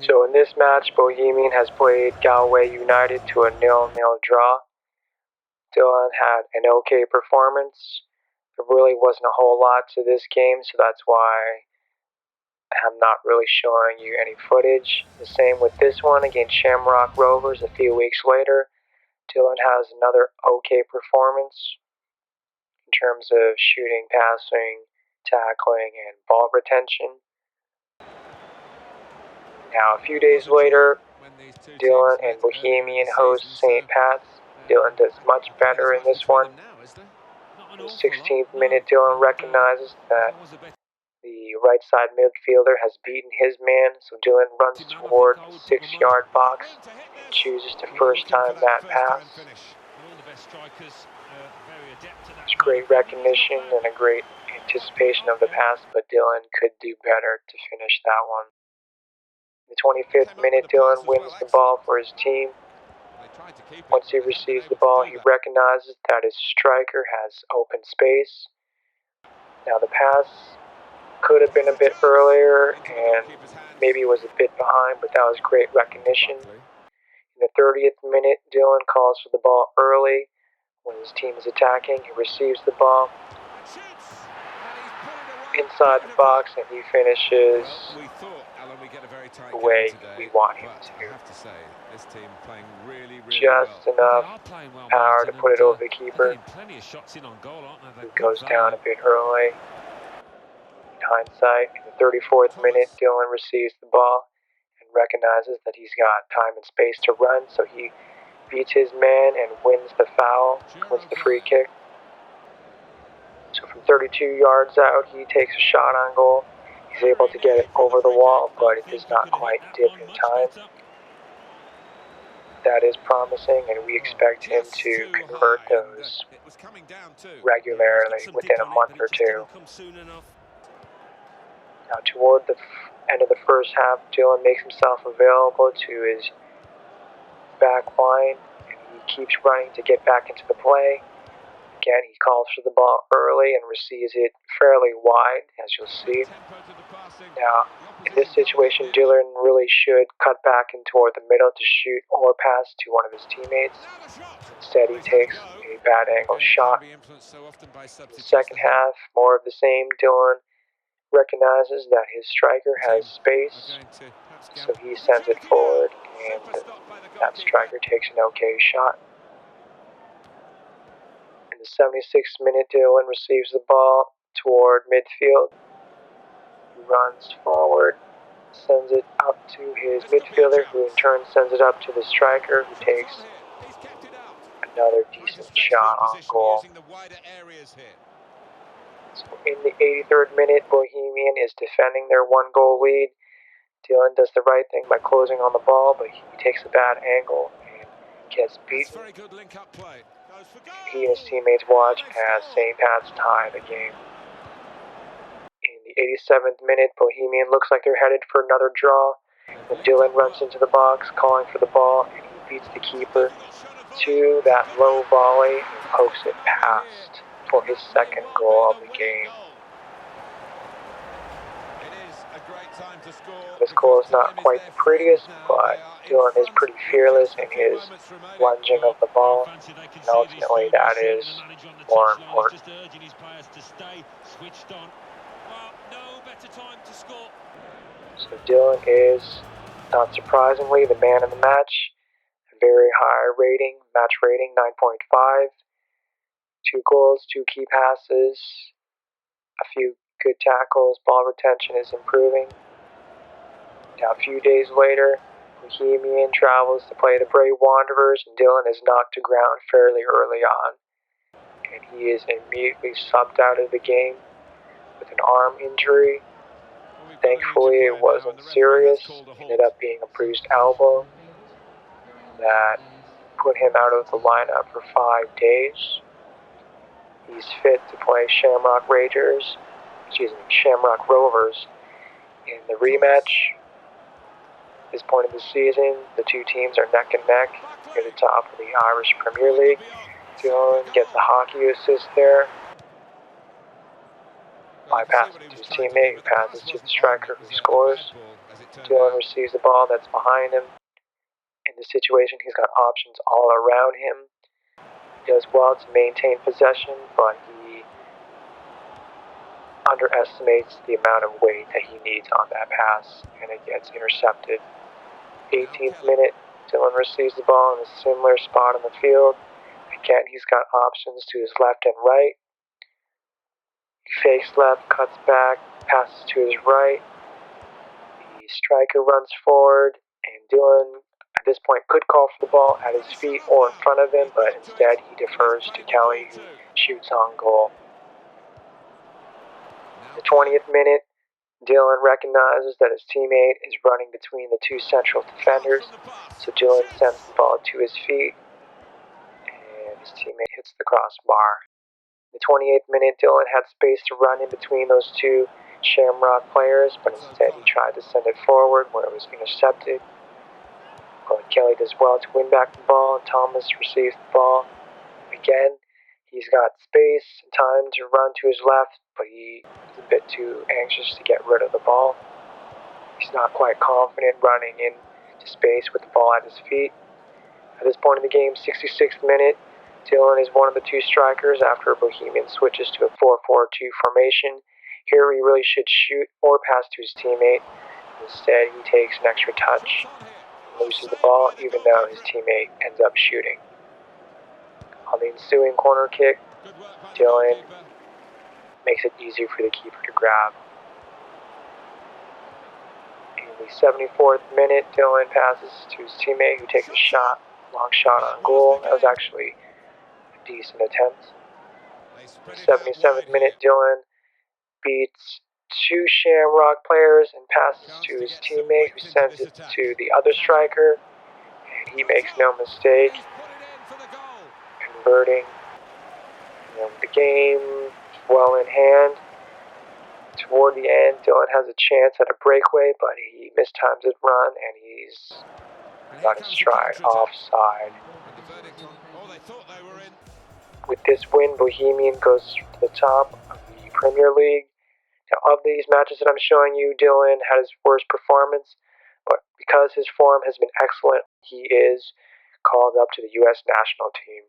So in this match, Bohemian has played Galway United to a 0-0 draw. Dylan had an okay performance. There really wasn't a whole lot to this game, so that's why I'm not really showing you any footage. The same with this one against Shamrock Rovers a few weeks later. Dylan has another okay performance in terms of shooting, passing, tackling, and ball retention. Now, a few days later, Dylan and Bohemian host St. Pat's. Dylan does much better in this one. In the 16th minute, Dylan recognizes that the right side midfielder has beaten his man, so Dylan runs toward the 6-yard box and chooses to first time that pass. There's great recognition and a great anticipation of the pass, but Dylan could do better to finish that one. In the 25th minute, Dylan wins the ball for his team. Once he receives the ball, he recognizes that his striker has open space. Now the pass could have been a bit earlier and maybe was a bit behind, but that was great recognition. In the 30th minute, Dylan calls for the ball early. When his team is attacking, he receives the ball inside the box and he finishes the way we want him to. Just enough power to put it over the keeper. He goes down a bit early. In hindsight, in the 34th minute, Dylan receives the ball and recognizes that he's got time and space to run, so he beats his man and wins the foul, wins the free kick. So from 32 yards out, he takes a shot on goal. He's able to get it over the wall, but it does not quite dip in time. That is promising, and we expect him to convert those regularly within a month or two. Now, toward the end of the first half, Dylan makes himself available to his back line, and he keeps running to get back into the play. Again, he calls for the ball early and receives it fairly wide, as you'll see. Now, in this situation, Dylan really should cut back in toward the middle to shoot or pass to one of his teammates. Instead, he takes a bad angle shot. In the second half, more of the same. Dylan recognizes that his striker has space, so he sends it forward, and that striker takes an okay shot. In the 76th minute, Dylan receives the ball toward midfield. He runs forward, sends it up to his midfielder, who in turn sends it up to the striker, who takes another decent shot on goal. So in the 83rd minute, Bohemian is defending their 1-goal lead. Dylan does the right thing by closing on the ball, but he takes a bad angle and gets beaten. He and his teammates watch as St. Pat's tie the game. In the 87th minute, Bohemian looks like they're headed for another draw. When Dylan runs into the box, calling for the ball, and he beats the keeper to that low volley and pokes it past for his second goal of the game. This goal is not quite the prettiest, but Dylan is pretty fearless in his lunging of the ball, and ultimately that is more important. So Dylan is, not surprisingly, the man of the match. A very high rating, match rating, 9.5. 2 goals, 2 key passes, a few good tackles, ball retention is improving. Now, a few days later, Bohemian travels to play the Bray Wanderers, and Dylan is knocked to ground fairly early on, and he is immediately subbed out of the game with an arm injury. Thankfully, it wasn't serious. It ended up being a bruised elbow that put him out of the lineup for 5 days. He's fit to play Shamrock Rovers in the rematch. At this point of the season, the two teams are neck and neck near the top of the Irish Premier League. Dylan gets a hockey assist there. bypasses to his teammate, who passes to the striker, who scores. Dylan receives the ball that's behind him. In this situation, he's got options all around him. He does well to maintain possession, but he underestimates the amount of weight that he needs on that pass, and it gets intercepted. 18th minute, Dylan receives the ball in a similar spot on the field. Again, he's got options to his left and right. He fakes left, cuts back, passes to his right. The striker runs forward, and Dylan, at this point, could call for the ball at his feet or in front of him, but instead he defers to Kelly, who shoots on goal. In the 20th minute, Dylan recognizes that his teammate is running between the two central defenders, so Dylan sends the ball to his feet, and his teammate hits the crossbar. In the 28th minute, Dylan had space to run in between those two Shamrock players, but instead he tried to send it forward where it was intercepted. But Kelly does well to win back the ball, and Thomas receives the ball. Again, he's got space and time to run to his left, but he is a bit too anxious to get rid of the ball. He's not quite confident running into space with the ball at his feet. At this point in the game, 66th minute, Dylan is one of the two strikers after Bohemian switches to a 4-4-2 formation. Here he really should shoot or pass to his teammate. Instead, he takes an extra touch and loses the ball, even though his teammate ends up shooting. On the ensuing corner kick, Dylan makes it easier for the keeper to grab. In the 74th minute, Dylan passes to his teammate, who takes a shot, long shot on goal. That was actually a decent attempt. In the 77th minute, Dylan beats two Shamrock players and passes to his teammate, who sends it to the other striker, and he makes no mistake, converting. And the game well in hand. Toward the end, Dylan has a chance at a breakaway, but he mistimes his run, and he's got his stride offside. With this win, Bohemian goes to the top of the Premier League. Now, of these matches that I'm showing you, Dylan had his worst performance, but because his form has been excellent, he is called up to the US national team.